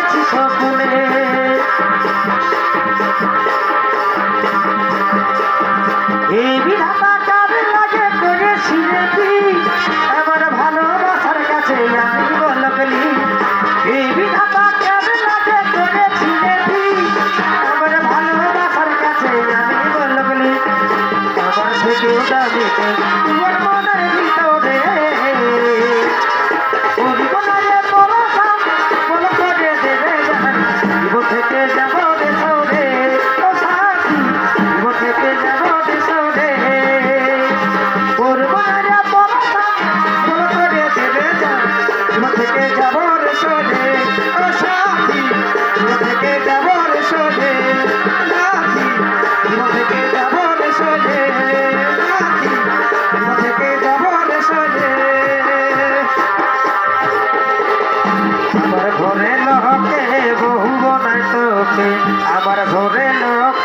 করেছি সকলে এই বিধাতা কার লাগে করেছি রে আমার ভালোবাসার কাছে আমি বলকলি এই বিধাতা কার লাগে করেছি রে আমার ভালোবাসার কাছে আমি বলকলি আমার থেকেও দাবি তোমার মনের ভিতরে জীবনে পরশা বল করে দেবে জান জীবন থেকে যাব রে সরে ও সাথী জীবন থেকে যাব রে সরে জীবনে পরশা বল করে দেবে জান জীবন থেকে যাব রে সরে ও সাথী জীবন থেকে যাব রে সরে সাথী জীবন থেকে যাব রে সরে সাথী জীবন থেকে যাব রে সরে আমার ঘরে লোকে বহু বনাই তোকে আমার ঘরে লোক